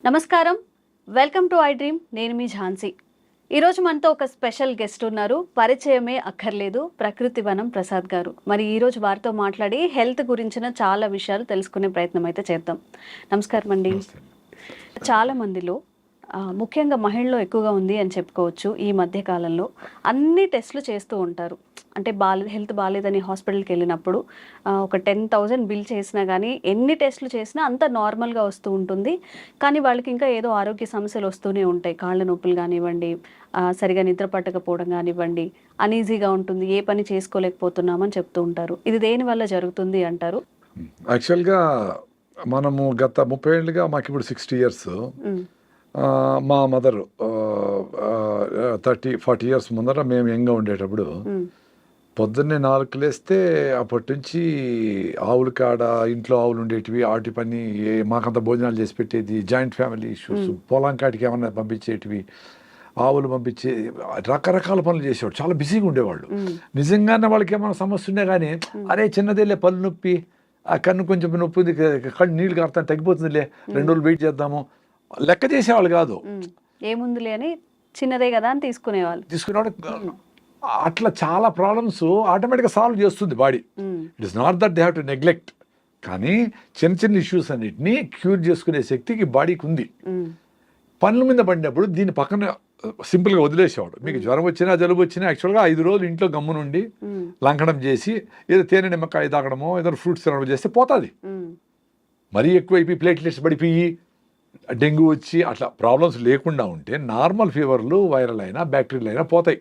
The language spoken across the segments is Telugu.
నమస్కారం, వెల్కమ్ టు ఐ డ్రీమ్. నేను మీ ఝాన్సీ. ఈరోజు మనతో ఒక స్పెషల్ గెస్ట్ ఉన్నారు. పరిచయమే అక్కర్లేదు, ప్రకృతి వనం ప్రసాద్ గారు. మరి ఈరోజు వారితో మాట్లాడి హెల్త్ గురించిన చాలా విషయాలు తెలుసుకునే ప్రయత్నం అయితే చేద్దాం. నమస్కారం అండి. చాలా మందిలో ముఖ్యంగా మహిళల్లో ఎక్కువగా ఉంది అని చెప్పుకోవచ్చు. ఈ మధ్య కాలంలో అన్ని టెస్టులు చేస్తూ ఉంటారు. అంటే హెల్త్ బాగాలేదని హాస్పిటల్కి వెళ్ళినప్పుడు ఒక 10,000 బిల్ చేసినా కానీ ఎన్ని టెస్టులు చేసినా అంత నార్మల్గా వస్తూ ఉంటుంది. కానీ వాళ్ళకి ఇంకా ఏదో ఆరోగ్య సమస్యలు వస్తూనే ఉంటాయి. కాళ్ళ నొప్పులు కానివ్వండి, సరిగా నిద్ర పట్టకపోవడం కానివ్వండి, అనీజీగా ఉంటుంది, ఏ పని చేసుకోలేకపోతున్నామని చెప్తూ ఉంటారు. ఇది దేని వల్ల జరుగుతుంది అంటారు? యాక్చువల్గా మనము గత 30 ఏళ్ళుగా, మాకు ఇప్పుడు 60 ఇయర్స్, మా మదర్ 30-40 ఇయర్స్ ముందర మేము యంగ్గా ఉండేటప్పుడు పొద్దున్నే 4కి లేస్తే అప్పటి నుంచి ఆవుల కాడ, ఇంట్లో ఆవులు ఉండేటివి, వాటి పని మాకంత భోజనాలు చేసి పెట్టేది, జాయింట్ ఫ్యామిలీ ఇష్యూస్, పొలం కాటికి ఏమన్నా పంపించేటివి, ఆవులు పంపించే రకరకాల పనులు చేసేవాడు. చాలా బిజీగా ఉండేవాళ్ళు. నిజంగానే వాళ్ళకి ఏమైనా సమస్య ఉన్నా కానీ అరే చిన్నదేలే, పళ్ళు నొప్పి, ఆ కన్ను కొంచెం నొప్పి ఉంది, కళ్ళు నీళ్ళు కారుతాను, తగ్గిపోతుందిలే, 2 రోజులు వెయిట్ చేద్దాము, లెక్క చేసేవాళ్ళు కాదు. ఏముందిలే అని చిన్నదే కదా అని తీసుకునేవాడు. అట్లా చాలా ప్రాబ్లమ్స్ ఆటోమేటిక్గా సాల్వ్ చేస్తుంది body. It is not that they have to neglect. కానీ చిన్న చిన్న ఇష్యూస్ అన్నిటినీ క్యూర్ చేసుకునే శక్తికి బాడీకి ఉంది. పనుల మీద పడినప్పుడు దీని పక్కన సింపుల్గా వదిలేసేవాడు. మీకు జ్వరం వచ్చినా, జలుబు వచ్చినా యాక్చువల్గా 5 రోజులు ఇంట్లో గమ్మునుండి లంకడం చేసి ఏదో తేనె నిమ్మకాయ తాగడమో ఏదో ఫ్రూట్స్ తినడం చేస్తే పోతుంది. మరీ ఎక్కువైపోయి ప్లేట్లెట్స్ పడిపోయి డెంగ్యూ వచ్చి అట్లా ప్రాబ్లమ్స్ లేకుండా ఉంటే నార్మల్ ఫీవర్లు, వైరల్ అయినా బ్యాక్టీరియల్ అయినా పోతాయి,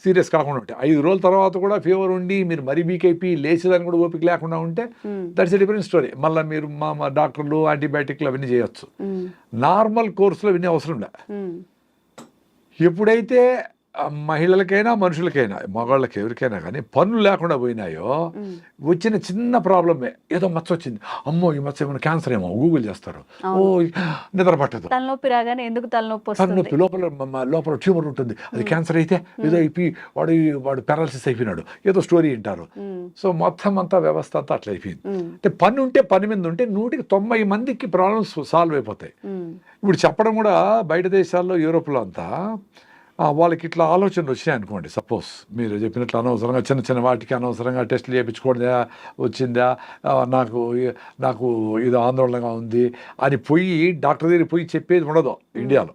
సీరియస్ కాకుండా ఉంటాయి. 5 రోజుల తర్వాత కూడా ఫీవర్ ఉండి మీరు మరీ వీక్ అయిపోయి లేచేదాన్ని కూడా ఓపిక లేకుండా ఉంటే దట్స్ ఎ డిఫరెంట్ స్టోరీ. మళ్ళీ మీరు మా డాక్టర్లు యాంటీబయాటిక్లు అవన్నీ చేయొచ్చు. నార్మల్ కోర్సులో అవన్నీ అవసరం లే. ఎప్పుడైతే మహిళలకైనా మనుషులకైనా మగవాళ్ళకి ఎవరికైనా కానీ పనులు లేకుండా పోయినాయో, వచ్చిన చిన్న ప్రాబ్లమే, ఏదో మచ్చ వచ్చింది, అమ్మో ఈ మచ్చ ఏమైనా క్యాన్సర్ ఏమో గూగుల్ చేస్తారు, ఓ నిద్ర పట్టదు, తలనొప్పి రాగానే ఎందుకు తలనొప్పి, లోపల ట్యూమర్ ఉంటుంది, అది క్యాన్సర్ అయితే ఏదో అయిపోయి వాడు పారాలసిస్ అయిపోయినాడు, ఏదో స్టోరీ వింటారు. సో మొత్తం అంతా వ్యవస్థ అంతా అట్లా అయిపోయింది. అంటే పని ఉంటే, పని మీద ఉంటే 190 మందికి ప్రాబ్లమ్స్ సాల్వ్ అయిపోతాయి. ఇప్పుడు చెప్పడం కూడా బయట దేశాల్లో, యూరోప్లో అంతా వాళ్ళకి ఇట్లా ఆలోచనలు వచ్చినాయి అనుకోండి. సపోజ్ మీరు చెప్పినట్లు అనవసరంగా చిన్న చిన్న వాటికి అనవసరంగా టెస్టులు చేయించుకోవడా వచ్చిందా, నాకు ఇది ఆందోళనగా ఉంది అని పోయి డాక్టర్ దగ్గరికి పోయి చెప్పేది ఉండదు ఇండియాలో.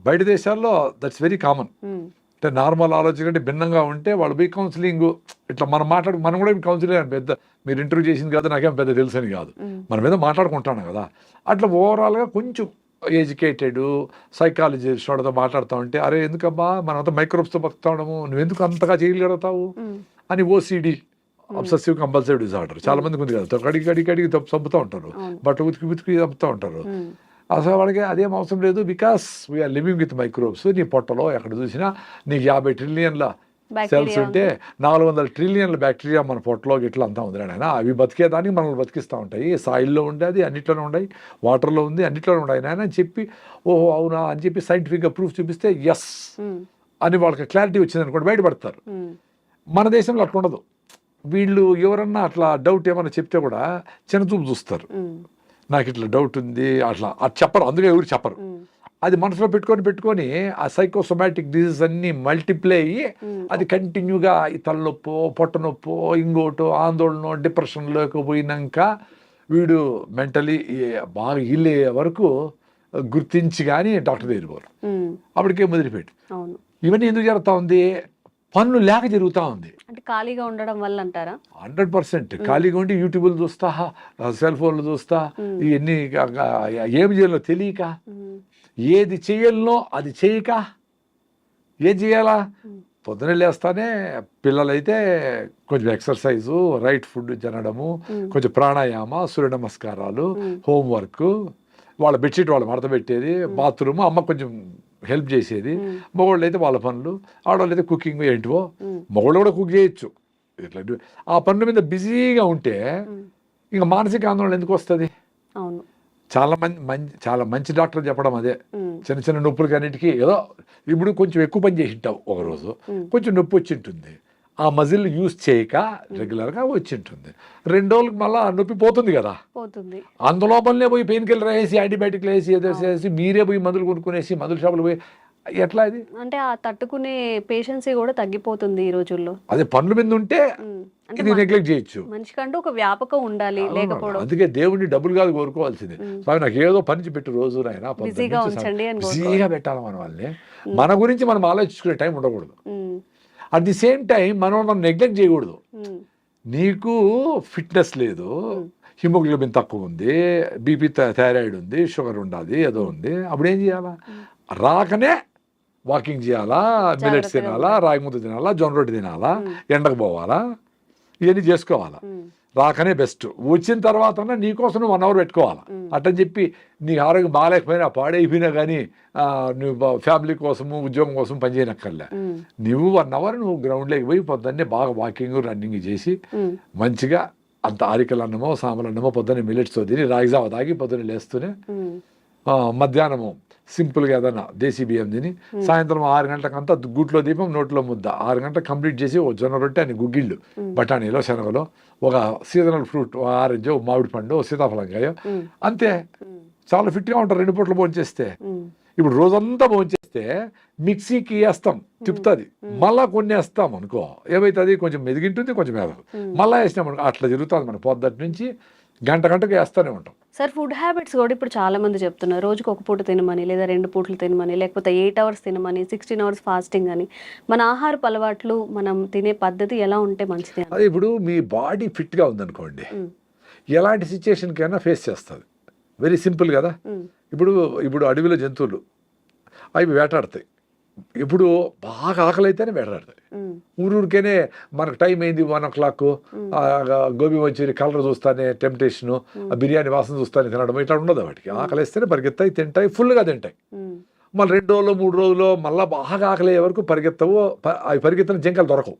బయట దేశాల్లో దట్స్ వెరీ కామన్. అంటే నార్మల్ ఆలోచన కంటే భిన్నంగా ఉంటే వాళ్ళు పోయి కౌన్సిలింగ్, ఇట్లా మనం కూడా కౌన్సిలింగ్ పెద్ద, మీరు ఇంటర్వ్యూ చేసింది కదా నాకేం పెద్ద తెలుసని కాదు, మన మీద మాట్లాడుకుంటాను కదా. అట్లా ఓవరాల్గా కొంచెం ఎడ్యుకేటెడ్ సైకాలజిస్ట్ వాడితో మాట్లాడుతూ ఉంటే, అరే ఎందుకబ్బా మనమంతా మైక్రోబ్స్తో బతుకుతా ఉండము, నువ్వెందుకు అంతగా చేయగలుగుతావు అని ఓసిడి, అబ్సెసివ్ కంపల్సివ్ డిజార్డర్ చాలా మందికి ఉంది కదా, కడిగి చంపుతూ ఉంటారు, బట్ట ఉతికి చంపుతూ ఉంటారు. అసలు వాళ్ళకి అదేం అవసరం లేదు, because we are living with microbes. నీ పొట్టలో ఎక్కడ చూసినా నీకు 50 ట్రిలియన్ల సెల్స్ ఉంటే 400 ట్రిలియన్ల బ్యాక్టీరియా మన పొట్టలో గిట్లా అంతా ఉంది ఆయన. అవి బతికేదానికి మనల్ని బతికిస్తూ ఉంటాయి. సాయిల్లో ఉండేది అన్నిట్లోనే ఉన్నాయి, వాటర్లో ఉంది అన్నిట్లోనే ఉన్నాయి ఆయన అని చెప్పి, ఓహో అవునా అని చెప్పి సైంటిఫిక్గా ప్రూఫ్ చూపిస్తే ఎస్ అని వాళ్ళకి క్లారిటీ వచ్చింది అనుకోండి, బయటపడతారు. మన దేశంలో అట్లా ఉండదు. వీళ్ళు ఎవరన్నా అట్లా డౌట్ ఏమన్నా చెప్తే కూడా చిన్న చూపు చూస్తారు. నాకు ఇట్లా డౌట్ ఉంది అట్లా అది చెప్పరు, అందుకే ఎవరు చెప్పరు. అది మనసులో పెట్టుకొని ఆ సైకోసోమాటిక్ డిజీజ్ అన్ని మల్టిప్లై అయ్యి అది కంటిన్యూగా ఈ తలనొప్పో, పొట్ట నొప్పో, ఇంకోటో, ఆందోళన, డిప్రెషన్లోకి పోయినాక వీడు మెంటలీ బాగా ఇల్లే వరకు గుర్తించి కానీ డాక్టర్ దగ్గర పోరు. అప్పటికే మొదలుపెట్టి ఇవన్నీ ఎందుకు జరుగుతూ ఉంది? పనులు లేక జరుగుతూ ఉంది. అంటే ఖాళీగా ఉండడం వల్ల అంటారా? 100% ఖాళీగా ఉండి యూట్యూబ్లు చూస్తా, సెల్ ఫోన్లు చూస్తా, ఇవన్నీ ఏం చేయాలో తెలియక, ఏది చేయాలనో అది చేయక, ఏం చేయాలా పొద్దున లేస్తానే పిల్లలైతే కొంచెం ఎక్సర్సైజు, రైట్ ఫుడ్ తినడము, కొంచెం ప్రాణాయామ, సూర్య నమస్కారాలు, హోంవర్క్, వాళ్ళ బెడ్షీట్ వాళ్ళు మడత పెట్టేది, బాత్రూమ్ అమ్మ కొంచెం హెల్ప్ చేసేది, మగవాళ్ళు అయితే వాళ్ళ పనులు, ఆడవాళ్ళు అయితే కుకింగ్ ఏంటివో, మగవాళ్ళు కూడా కుక్ చేయొచ్చు. ఇట్లా ఆ పనుల మీద బిజీగా ఉంటే ఇంకా మానసిక ఆందోళన ఎందుకు వస్తుంది? చాలా మంచి డాక్టర్ చెప్పడం అదే, చిన్న చిన్న నొప్పులకి అన్నిటికీ ఏదో ఇప్పుడు కొంచెం ఎక్కువ పని చేసి ఉంటావు ఒకరోజు, కొంచెం నొప్పి వచ్చి ఉంటుంది, ఆ మజిల్ యూజ్ చేయక రెగ్యులర్గా వచ్చి ఉంటుంది. 2 రోజులకు మళ్ళీ నొప్పి పోతుంది కదా, పోతుంది. అందులోపలనే పోయి పెయిన్ కిల్లర్ వేసి యాంటీబయాటిక్లు వేసి ఏదో వేసి మీరే పోయి మందులు కొనుక్కునేసి మందుల షాపులు పోయి ఎట్లా అది? అంటే ఆ తట్టుకునే పేషెన్సీ కూడా తగ్గిపోతుంది ఈ రోజుల్లో. అదే పనుల మీద ఉంటే అంటే ఇది నెగ్లెక్ట్ చేయొచ్చు. మనిషికంటూ ఒక వ్యాపకం ఉండాలి, లేకపోవడం. అందుకే దేవుడిని డబ్బులు కాదు కోరుకోవాల్సింది. స్వామి నాకు ఏదో పని పెట్టు రోజు నాయన, బిజీగా ఉంచండి అని బిజీగా పెట్టాలి మన వాళ్ళని. మన గురించి మనం ఆలోచించుకునే టైం ఉండకూడదు. అట్ ది సేమ్ టైం మనం నెగ్లెక్ట్ చేయకూడదు. నీకు ఫిట్నెస్ లేదు, హిమోగ్లోబిన్ తక్కువ ఉంది, బీపీ థైరాయిడ్ ఉంది, షుగర్ ఉండాలి, ఏదో ఉంది, అప్పుడు ఏం చేయాలా? రాకనే వాకింగ్ చేయాలా, మిల్లెట్స్ తినాలా, రాగి ముద్ద తినాలా, జొన్న రొట్టె తినాలా, ఎండకు పోవాలా, ఇవన్నీ చేసుకోవాలా. రాకనే బెస్ట్. వచ్చిన తర్వాత నీకోసం నువ్వు 1 hour పెట్టుకోవాలా. అట్టని చెప్పి నీ ఆరోగ్యం బాగాలేకపోయినా పాడైపోయినా కానీ నువ్వు ఫ్యామిలీ కోసము ఉద్యోగం కోసం పనిచేయనక్కర్లే. నువ్వు 1 hour నువ్వు గ్రౌండ్లోకి పోయి పొద్దున్నే బాగా వాకింగ్ రన్నింగ్ చేసి మంచిగా అంత ఆరికలు అన్నమో సాంబార్ అన్నమో పొద్దున్నే మిల్లెట్స్తో తిని రాగి జావ తాగి పొద్దున్నే లేస్తూనే మధ్యాహ్నము సింపుల్గా ఏదైనా దేశీ బియ్యం తిని సాయంత్రం 6 గంటలకంతా గుట్లో దీపం నోట్లో ముద్ద, 6 గంటలకు కంప్లీట్ చేసి ఓ జొన్న రొట్టె అని గుగ్గిళ్ళు, బఠానీలో శనగలో, ఒక సీజనల్ ఫ్రూట్, ఆరెంజ్, మామిడి పండు, సీతాఫలంకాయ, అంతే. చాలా ఫిట్గా ఉంటారు 2 పూటలు భోంచేస్తే. ఇప్పుడు రోజంతా భోంచేస్తే మిక్సీకి వేస్తాం, తిప్పుతుంది, మళ్ళా కొన్ని వేస్తాం అనుకో, ఏమవుతుంది? కొంచెం మెదిగింటుంది, కొంచెం మెదగు, మళ్ళీ వేసినాం అనుకో, అట్లా జరుగుతుంది. మన పొద్దుటి నుంచి గంటకు వేస్తూనే ఉంటాం. సార్, ఫుడ్ హ్యాబిట్స్ కూడా ఇప్పుడు చాలా మంది చెప్తున్నారు, రోజుకి 1 పూట తినమని, లేదా 2 పూటలు తినమని, లేకపోతే 8 hours తినమని, 16 hours ఫాస్టింగ్ అని. మన ఆహారపు అలవాట్లు, మనం తినే పద్ధతి ఎలా ఉంటే మంచిది? అదే ఇప్పుడు మీ బాడీ ఫిట్గా ఉందనుకోండి, ఎలాంటి సిచ్యుయేషన్కైనా ఫేస్ చేస్తుంది. వెరీ సింపుల్ కదా. ఇప్పుడు అడవిలో జంతువులు అవి వేటాడతాయి. ఇప్పుడు బాగా ఆకలి అయితేనే వేటాడతాయి. ఊరికేనే మనకు టైం అయింది 1 o'clock, గోబీ మంచూరి కలర్ చూస్తానే టెంప్టేషను, బిర్యానీ వాసన చూస్తానే తినడం, ఇట్లా ఉండదు. వాటికి ఆకలి వేస్తేనే పరిగెత్తాయి, తింటాయి, ఫుల్గా తింటాయి. మళ్ళీ 2 రోజులు 3 రోజులు మళ్ళీ బాగా ఆకలి అయ్యే వరకు పరిగెత్తవు. అవి పరిగెత్తిన జింకలు దొరకవు.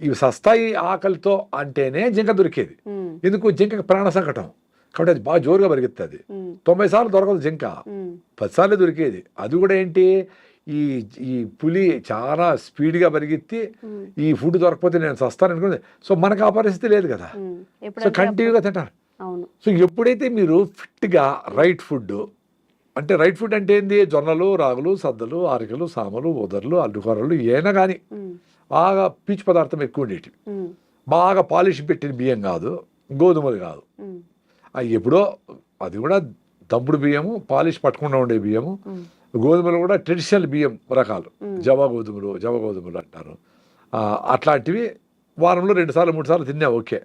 ఇవి సస్తాయి ఆకలితో అంటేనే జింక దొరికేది. ఎందుకు? జింకకి ప్రాణ సంకటం కాబట్టి అది బాగా జోరుగా పరిగెత్తుంది. 90 సార్లు దొరకదు జింక, 10 సార్లు దొరికేది. అది కూడా ఏంటి, ఈ పులి చాలా స్పీడ్గా పరిగెత్తి ఈ ఫుడ్ దొరకపోతే నేను చస్తాను అనుకుంది. సో మనకు ఆ పరిస్థితి లేదు కదా, సో కంటిన్యూగా తింటారు. సో ఎప్పుడైతే మీరు ఫిట్గా రైట్ ఫుడ్ అంటే ఏంది, జొన్నలు, రాగులు, సద్దలు, ఆరికలు, సామలు, ఉదర్లు, అల్లుకూరలు, ఏనా కానీ బాగా పీచు పదార్థం ఎక్కువ ఉండేటివి, బాగా పాలిష్ పెట్టిన బియ్యం కాదు, గోధుమలు కాదు. ఎప్పుడో అది కూడా దంపుడు బియ్యము, పాలిష్ పట్టకుండా ఉండే బియ్యము. గోధుమలు కూడా ట్రెడిషనల్ బియ్యం రకాలు, జవ గోధుమలు అంటారు. అట్లాంటివి వారంలో 2 సార్లు 3 సార్లు తిన్నా ఓకే.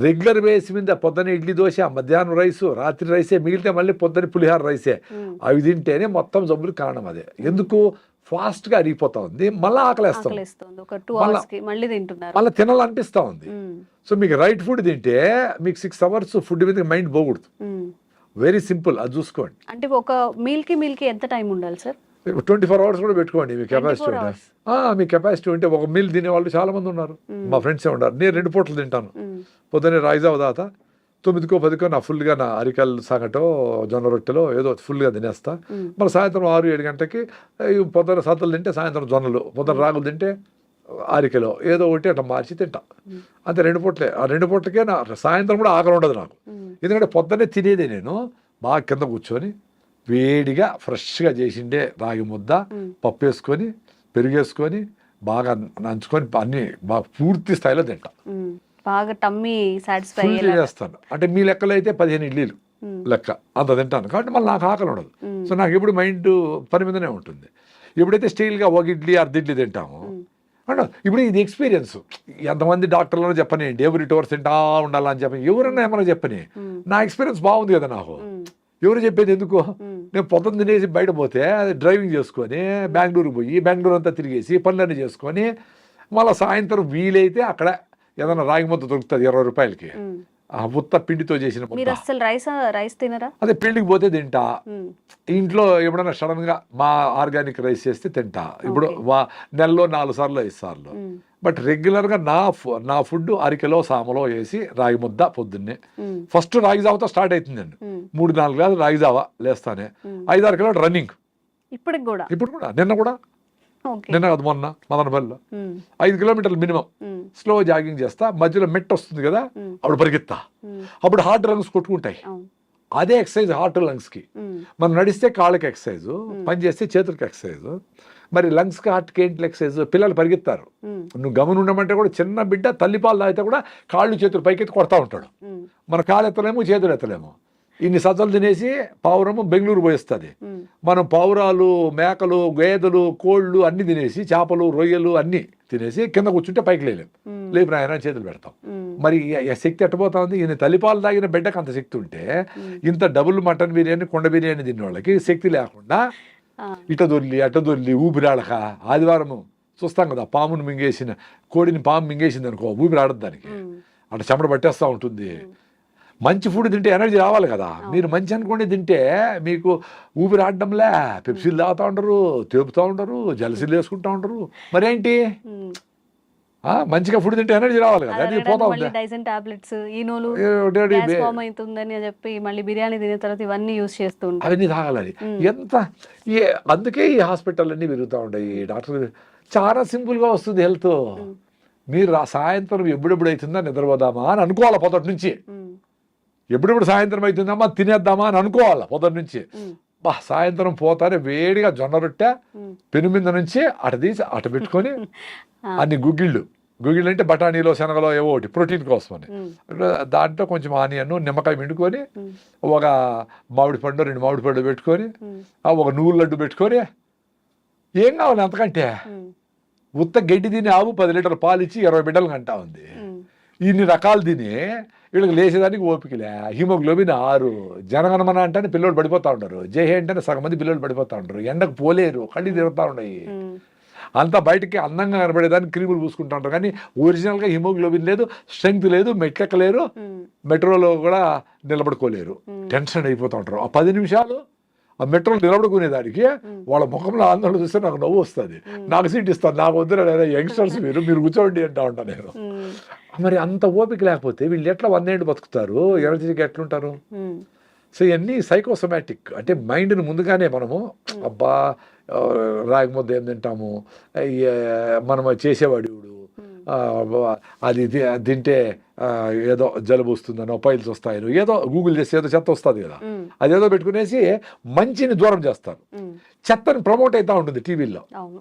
రెగ్యులర్ బేస్ మీద పొద్దున్న ఇడ్లీ దోశ, మధ్యాహ్నం రైసు, రాత్రి రైసే, మిగిలితే మళ్ళీ పొద్దున్న పులిహార రైసే, అవి తింటేనే మొత్తం జబ్బులు కారణం. అదే ఎందుకు ఫాస్ట్గా అరిగిపోతా ఉంది, మళ్ళీ ఆకలేస్తాం, మళ్ళీ తినాలనిపిస్తూ ఉంది. సో మీకు రైట్ ఫుడ్ తింటే మీకు 6 hours ఫుడ్ మీద మైండ్ పోకూడదు. వెరీ సింపుల్, అది చూసుకోండి. అంటే ఒక మీల్కి ఎంత టైం ఉండాలి సార్? 24 hours కూడా పెట్టుకోండి మీ కెపాసిటీ ఉంటే. మీ కెపాసిటీ ఉంటే ఒక మీల్ తినేవాళ్ళు చాలా మంది ఉన్నారు, మా ఫ్రెండ్సే ఉన్నారు. నేను 2 పూటలు తింటాను. పొద్దున్నే రాయిజావ దాత 9కో 10కో నా ఫుల్గా నా అరికల్ సంగటో జొన్న రొట్టెలో ఏదో ఫుల్గా తినేస్తా. మళ్ళీ సాయంత్రం 6-7 గంటలకి పొద్దున్న సద్దలు తింటే సాయంత్రం జొన్నలు, పొద్దున్న రాగులు తింటే అరికెలో ఏదో ఒకటి అట్లా మార్చి తింటా. అంతే 2 పూటలే. ఆ 2 పూటలకే నా సాయంత్రం కూడా ఆకలి ఉండదు నాకు. ఎందుకంటే పొద్దున్నే తినేదే నేను బాగా కింద కూర్చొని వేడిగా ఫ్రెష్గా చేసిండే రాగి ముద్ద, పప్పు వేసుకొని, పెరుగేసుకొని, బాగా నంచుకొని అన్ని బాగా పూర్తి స్థాయిలో తింటా. బాగా టమ్మీ సాటిస్ఫై చేస్తాను. అంటే మీ లెక్కలో అయితే 15 ఇడ్లీలు లెక్క అంత తింటాను. కాబట్టి మళ్ళీ నాకు ఆకలి ఉండదు. సో నాకు ఎప్పుడు మైండ్ పని మీదనే ఉంటుంది. ఎప్పుడైతే స్టీల్గా 1 ఇడ్లీ 1/2 ఇడ్లీ తింటాము అంటే ఇప్పుడు ఇది ఎక్స్పీరియన్స్. ఎంతమంది డాక్టర్లను చెప్పని ఎవ్రీ 2 hours తింటా ఉండాలని చెప్పని ఎవరన్నా ఏమన్నా చెప్పని, నా ఎక్స్పీరియన్స్ బాగుంది కదా నాకు. ఎవరు చెప్పేది ఎందుకు? నేను పొద్దున్న తినేసి బయట పోతే డ్రైవింగ్ చేసుకొని బెంగళూరుకి పోయి బెంగళూరు అంతా తిరిగేసి పనులన్నీ చేసుకొని మళ్ళీ సాయంత్రం వీలైతే అక్కడ ఏదైనా రాగి ముద్ద దొరుకుతుంది 20 రూపాయలకి, ఆ ఉత్త పిండితో చేసిన రైస్ తినరా? అదే పెళ్లికి పోతే తింటా. ఇంట్లో ఎప్పుడైనా సడన్ గా మా ఆర్గానిక్ రైస్ చేస్తే తింటా. ఇప్పుడు నెలలో 4 సార్లు 5 సార్లు. బట్ రెగ్యులర్ గా నా ఫుడ్ అరికెలో సామలో వేసి రాగి ముద్ద పొద్దున్నే. ఫస్ట్ రాగి జావతో స్టార్ట్ అవుతుందండి. 3-4 గ్లాసులు రాగి జావ లేస్తానే. 5-6 కిలోమీటర్ రన్నింగ్. ఇప్పుడు కూడా నిన్న కూడా ఓకే. నిన్న కాదు మొన్న మదనపల్లిలో ఉమ్, 5 కిలోమీటర్లు మినిమం ఉమ్, స్లో జాగింగ్ చేస్తా, మధ్యలో మెట్ వస్తుంది కదా ఉమ్, అప్పుడు పరిగెత్తా, ఉమ్, అప్పుడు హార్ట్ లంగ్స్ కొట్టుకుంటాయి. అవును. అదే ఎక్సర్సైజ్ హార్ట్ లంగ్స్కి. ఉమ్, మనం నడిస్తే కాళ్ళకి ఎక్సర్సైజ్, పని చేస్తే చేతులకి ఎక్సర్సైజ్, మరి లంగ్స్కి హార్ట్కి ఏంటి ఎక్సర్సైజ్? పిల్లలు పరిగెత్తారు, ఉమ్, నువ్వు గమని ఉండమంటే కూడా చిన్న బిడ్డ తల్లిపాలు తాగితే కూడా కాళ్ళు చేతులు పైకెత్తి కొడతా ఉంటాడు. ఉమ్, మన కాలు ఎత్తలేము, చేతులు ఎత్తలేము. ఇన్ని సజ్జలు తినేసి పావురము బెంగళూరు పోయిస్తుంది. ఉమ్, మనం పావురాలు, మేకలు, గేదెలు, కోళ్ళు అన్ని తినేసి, చేపలు, రొయ్యలు అన్ని తినేసి కింద కూర్చుంటే పైకి లేలేం, ఉమ్, లేపు నాయన చేతులు పెడతాం. ఉమ్, మరి ఈ శక్తి ఎట్టబోతా ఉంది? ఈయన తల్లిపాలు తాగిన బిడ్డకు అంత శక్తి ఉంటే ఇంత డబుల్ మటన్ బిర్యానీ, కొండ బిర్యానీ తిన్న వాళ్ళకి శక్తి లేకుండా ఆ, ఇట దొర్లి అట్ట దొర్లి ఊపిరాడక, ఆదివారం చూస్తాం కదా పామును మింగేసిన కోడిని పాము మింగేసింది అనుకో, ఊపిరాడదు దానికి, ఉమ్, అట్లా చెమట పట్టేస్తూ ఉంటుంది. మంచి ఫుడ్ తింటే ఎనర్జీ రావాలి కదా. మీరు మంచి అనుకోండి తింటే మీకు ఊపిరాడడంలే, పెప్సీలు తాగుతూ ఉండరు, తేపుతూ ఉండరు, జలసీలు వేసుకుంటూ ఉండరు. మరేంటి? ఉమ్. మంచిగా ఫుడ్ తింటే ఎనర్జీ రావాలి కదా, అది పోతా మళ్ళీ ఉంది. డైజన్ టాబ్లెట్స్, ఈనోలు, ఏమిటి గ్యాస్ ఫామ్ అవుతుందని చెప్పి మళ్ళీ బిర్యానీ తినే తర్వాత ఇవన్నీ యూజ్ చేస్తూ ఉంటారు. అవన్నీ తాగాలి. ఎంత అందుకే ఈ హాస్పిటల్ అన్నీ పెరుగుతూ ఉంటాయి. డాక్టర్ చాలా సింపుల్గా వస్తుంది హెల్త్. మీరు సాయంత్రం ఎప్పుడెప్పుడు అవుతుందా నిద్రపోదామా అని అనుకోవాలి పొద్దుటి నుంచి, ఉమ్, ఎప్పుడెప్పుడు సాయంత్రం అవుతుందమ్మా తినేద్దామా అని అనుకోవాలి పొద్దుటి నుంచి. ఉమ్, సాయంత్రం పోతానే వేడిగా జొన్న రొట్టె ఉమ్, పెను మీద నుంచి అట తీసి అట పెట్టుకొని ఆ, అన్ని గుగ్గిళ్ళు అంటే బఠానీలో, శనగలో ఏవో ఒకటి ప్రోటీన్ కోసమని, ఉమ్, దాంట్లో కొంచెం ఆనియన్, నిమ్మకాయ పిండుకొని, ఉమ్, ఒక మామిడి పండు, 2 మామిడి పండు పెట్టుకొని, ఉమ్, ఒక నువ్వుల లడ్డు పెట్టుకొని, ఏం కావాలి అంతకంటే? ఉమ్, ఉత్త గడ్డి తిని ఆవు 10 లీటర్ల పాలు ఇచ్చి 20 బిడ్డలు కంటా ఉంది. ఉమ్, ఇన్ని రకాలు తిని వీళ్ళకి లేచేదానికి ఓపికలే. హిమోగ్లోబిన్ 6, జనగణమన అంటే పిల్లలు పడిపోతూ ఉంటారు, జేహే అంటే సగం మంది పిల్లలు పడిపోతూ ఉంటారు, ఎండకు పోలేరు, కళ్ళు తిరుగుతూ ఉన్నాయి. ఉమ్, అంతా బయటికి అందంగా కనబడేదానికి క్రీములు పూసుకుంటూ ఉంటారు, కానీ ఒరిజినల్గా హిమోగ్లోబిన్ లేదు, స్ట్రెంగ్త్ లేదు, మెట్లెక్కలేరు, ఉమ్, మెట్రోలో కూడా నిలబడుకోలేరు, టెన్షన్ అయిపోతూ ఉంటారు. ఆ 10 నిమిషాలు ఆ మెట్రోలో నిలబడుకునేదానికి వాళ్ళ ముఖంలో ఆందోళన చూస్తే నాకు నవ్వు వస్తుంది. నాకు సీట్ ఇస్తాను, నాకు వద్దు, యంగ్స్టర్స్ మీరు కూర్చోండి అంటా ఉంటాను నేను. ఉమ్, మరి అంత ఓపిక లేకపోతే వీళ్ళు ఎట్లా 100 ఏళ్ళు బతుకుతారు, ఎనర్జీకి ఎట్లుంటారు? ఉమ్, సో ఇవన్నీ సైకోసోమాటిక్. అంటే మైండ్ని ముందుగానే మనము అబ్బా రాగి ముద్ద ఏం తింటాము, మనం చేసేవాడు అది తింటే ఏదో జలుబు వస్తుందనో, పైల్స్ వస్తాయనో, ఏదో గూగుల్ చేస్తే ఏదో చెత్త వస్తుంది కదా, ఉమ్, అదేదో పెట్టుకునేసి మంచిని దూరం చేస్తారు. ఉమ్, చెత్తని ప్రమోట్ అవుతూ ఉంటుంది టీవీల్లో. అవును.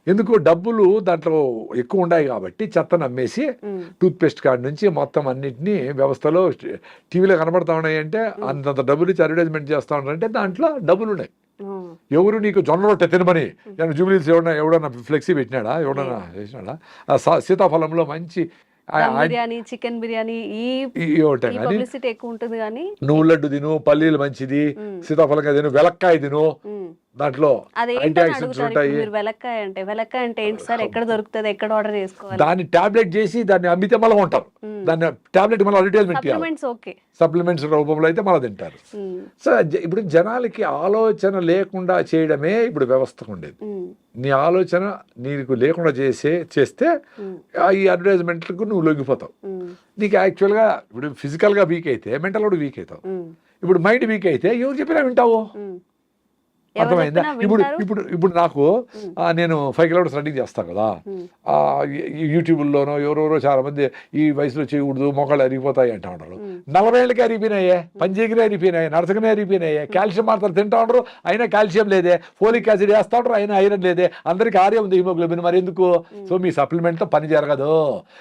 ఎందుకు? డబ్బులు దాంట్లో ఎక్కువ ఉన్నాయి కాబట్టి చెత్తను అమ్మేసి ఉమ్, టూత్పేస్ట్ కాడి నుంచి మొత్తం అన్నింటినీ వ్యవస్థలో టీవీలో కనబడతా ఉన్నాయి. అంటే అంతంత డబ్బులు ఇచ్చి అడ్వర్టైజ్మెంట్ చేస్తూ ఉన్నారంటే దాంట్లో డబ్బులు ఉన్నాయి. ఉమ్, ఎవరు నీకు జొన్న రొట్టె తినమని జూబిలీస్ ఎవడన్నా ఫ్లెక్సీ పెట్టినాడా, ఎవడన్నా చేసినాడా? సీతాఫలంలో మంచి దమ్ బిర్యానీ, చికెన్ బిర్యానీ, ఒకటే కానీ పబ్లిసిటీ ఎక్కువ ఉంటుంది కానీ నువ్వు లడ్డు తిను, పల్లీలు మంచిది, ఉమ్, సీతాఫలంగా తిను, వెలక్కాయ తిను, ఉమ్. దాంట్లో అదేంటో యాంటీ ఆక్సిడెంట్స్ అడుగుతారు. ఉంటాయి. ఇప్పుడు మీరు వెలక్కాయ అంటే ఏంటి సార్, ఎక్కడ దొరుకుతుంది, ఎక్కడ ఆర్డర్ చేసుకోవాలి? దాన్ని టాబ్లెట్ చేసి దాన్ని అమ్మితే మళ్ళీ ఉంటారు, దాన్ని టాబ్లెట్ మళ్ళీ అడ్వర్టైజ్మెంట్ చేయాలి. Supplements okay. సప్లిమెంట్స్ రూపంలో అయితే మళ్ళీ తింటారు. ఉమ్, సో ఇప్పుడు జనాలకి ఆలోచన లేకుండా చేయడమే ఇప్పుడు వ్యవస్థకు ఉండేది. ఉమ్, నీ ఆలోచన నీకు లేకుండా చేస్తే ఉమ్, ఈ అడ్వర్టైజ్మెంట్లకు నువ్వు లొంగిపోతావు. ఉమ్, నీకు యాక్చువల్గా ఇప్పుడు ఫిజికల్గా వీక్ అయితే మెంటల్ కూడా వీక్ అవుతావు. ఉమ్, ఇప్పుడు మైండ్ వీక్ అయితే ఎవరు చెప్పినా వింటావు. ఉమ్. ఎవరు అర్థమైందా? చెప్పినా ఇప్పుడు వింటారు. ఇప్పుడు ఇప్పుడు నాకు నేను 5 కిలోమీటర్స్ రన్నింగ్ చేస్తాను కదా, యూట్యూబ్లోనో ఎవరెవరో చాలా మంది ఈ వయసులో చేయకూడదు, మొక్కలు అరిగిపోతాయి అంటా ఉంటారు. 40 ఏళ్ళకి అరిగిపోయినాయే, పంచేగిరి అరిగిపోయినాయి, నడచకనే అరిగిపోయినాయి, కాల్షియం మాత్రం తింటా ఉండరు, అయినా కాల్షియం లేదే, ఫోలిక్ యాసిడ్ వేస్తా ఉంటారు, అయినా ఐరన్ లేదే, అందరికీ ఆర్యం ఉంది, హిమోగ్లోబిన్ మరి ఎందుకు? సో మీ సప్లిమెంట్తో పని జరగదు,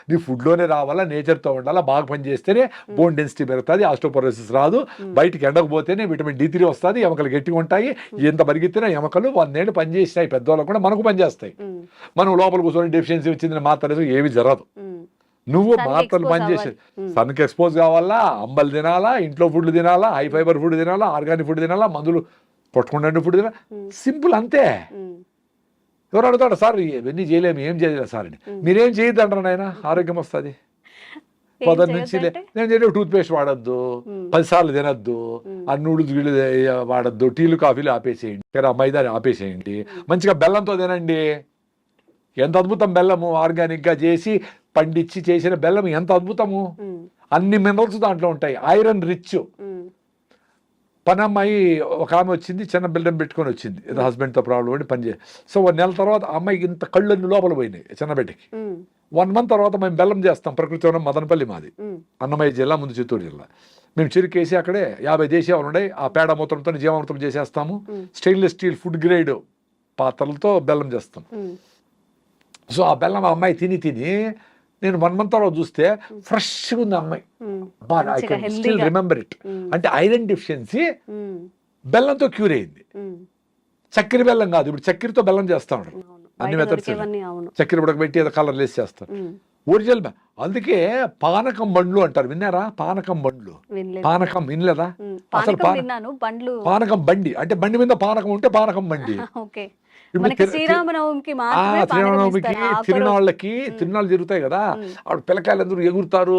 నీ ఫుడ్లోనే రావాలా, నేచర్తో ఉండాలా, బాగా పని చేస్తేనే బోన్ డెన్సిటీ పెరుగుతుంది, ఆస్టోపోరోసిస్ రాదు, బయటికి ఎండకపోతేనే విటమిన్ D3 వస్తుంది, ఎముకలు గట్టిగా ఉంటాయి. ఎంత పరిగెత్తినా ఎముకలు 100 ఏళ్ళు పనిచేసినాయి పెద్దవాళ్ళకు కూడా మనకు పనిచేస్తాయి. ఉమ్, మనం లోపల కూర్చొని డెఫిషియన్సీ వచ్చిందని మాత్రం ఏమి జరగదు. ఉమ్, నువ్వు Sun కి మాత్రలు expose పనిచేసే అవ్వాలి. సన్కి ఎక్స్పోజ్ కావాలా, అంబలు తినాలా, ఇంట్లో ఫుడ్ తినాలా, హై ఫైబర్ ఫుడ్ తినాలా, ఆర్గానిక్ ఫుడ్ తినాలా, మందులు కొట్టుకుంటే ఫుడ్ తినాలా. సింపుల్ అంతే. ఉమ్, ఎవరు అడుగుతాడు సార్ ఇవన్నీ చేయలేము, ఏం చేయలేదు సార్ అని. మీరేం చేయొద్దు అంటారు నాయన, ఆరోగ్యం వస్తుంది. ఏం పొద్దున్న నుంచి చేయొద్దంటే? నేను చెప్పి టూత్ పేస్ట్ వాడద్దు, 10 సార్లు తినద్దు, ఆ నూడిల్స్ గిళ్ళు వాడద్దు, టీలు కాఫీలు ఆపేసేయండి, మైదాని ఆపేసేయండి, మంచిగా బెల్లంతో తినండి. ఎంత అద్భుతం బెల్లము, ఆర్గానిక్గా చేసి పండించి చేసిన బెల్లం ఎంత అద్భుతము. ఉమ్, అన్ని మినరల్స్ దాంట్లో ఉంటాయి, ఐరన్ రిచ్. ఉమ్, పని అమ్మాయి ఒక ఆమె వచ్చింది, చిన్న బిల్డర్ పెట్టుకొని వచ్చింది, ఏదో హస్బెండ్తో ప్రాబ్లం పడి పని చేసి. సో 1 నెల తర్వాత ఆ అమ్మాయికి ఇంత కళ్ళన్నీ లోపల పోయినాయి చిన్న బిడ్డకి. 1 మంత్ తర్వాత మేము బెల్లం చేస్తాం, ప్రకృతి వనం మదనపల్లి మాది, అన్నమయ్య జిల్లా, ముందు చిత్తూరు జిల్లా. మేము చిరుకేసి అక్కడే 50 దేశీయాలు ఉన్నాయి, ఆ పేడ మూత్రంతో జీవామృతం చేసేస్తాము. స్టెయిన్లెస్ స్టీల్ ఫుడ్ గ్రేడ్ పాత్రలతో బెల్లం చేస్తాం. సో ఆ బెల్లం ఆ అమ్మాయి తిని నేను 1 మంత్ తర్వాత చూస్తే ఫ్రెష్గా ఉంది అమ్మాయి. I can still remember it. అంటే ఐరన్ డెఫిషియన్సీ బెల్లంతో క్యూర్ అయింది. చక్కెర బెల్లం కాదు, ఇప్పుడు చక్కెరతో బెల్లం చేస్తా ఉంటారు అన్ని మెథడ్స్. చక్కెర ఉడకబెట్టి ఏదో కలర్ లేసి చేస్తారు. ఒరిజినల్ అందుకే పానకం బండ్లు అంటారు, విన్నారా? పానకం బండ్లు, పానకం వినలేదా? అసలు పానకం బండి అంటే బండి మీద పానకం ఉంటే పానకం బండి. శ్రీరామనవమికి తిరునాళ్ళకి జరుగుతాయి కదా, ఆవిడ పిల్లకాయలు అందరూ ఎగురుతారు,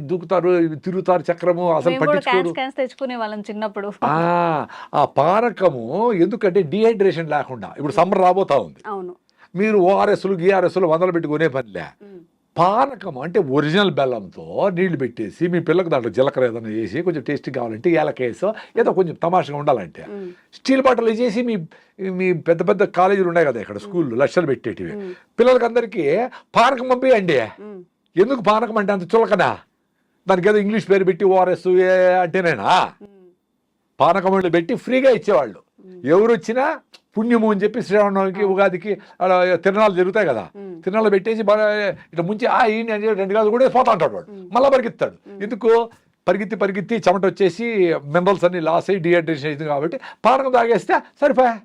దూకుతారు, తిరుగుతారు చక్రము, అసలు పట్టించుకోరు. తెచ్చుకునే వాళ్ళం చిన్నప్పుడు. ఆ పానకము ఎందుకంటే డిహైడ్రేషన్ లేకుండా, ఇప్పుడు సమ్మర్ రాబోతా ఉంది, మీరు ఓఆర్ఎస్లు గిఆర్ఎస్లు 100 పెట్టి కొనే పనిలే. పానకం అంటే ఒరిజినల్ బెల్లంతో నీళ్లు పెట్టేసి మీ పిల్లలకు దాంట్లో జీలకర్ర ఏదైనా వేసి కొంచెం టేస్టీ కావాలంటే ఏలకేసో ఏదో కొంచెం తమాషగా ఉండాలంటే స్టీల్ బాటిల్ వేసేసి మీ పెద్ద పెద్ద కాలేజీలు ఉన్నాయి కదా ఇక్కడ, స్కూళ్ళు లక్షలు పెట్టేటివి, పిల్లలకి అందరికీ పానకం పంపియండి. ఎందుకు పానకం అంటే అంత చులకనా? దానికి ఏదో ఇంగ్లీష్ పేరు పెట్టి ఓఆర్ఎస్ అంటేనేనా? పానకం వాళ్ళు పెట్టి ఫ్రీగా ఇచ్చేవాళ్ళు. ఎవరు వచ్చినా పుణ్యము అని చెప్పి శ్రీరామనవమికి ఉగాదికి అలా తిరణాలు జరుగుతాయి కదా, తిరణాలు పెట్టేసి బాగా ఇట్లా ముంచి ఈయన అని 2 కాదు కూడా పోతా ఉంటాడు వాడు, మళ్ళీ పరిగెత్తాడు. ఎందుకు? పరిగెత్తి చెమట వచ్చేసి మినరల్స్ అన్ని లాస్ అయ్యి డిహైడ్రేషన్ అవుతుంది కాబట్టి పానకం తాగేస్తే సరిపోయా.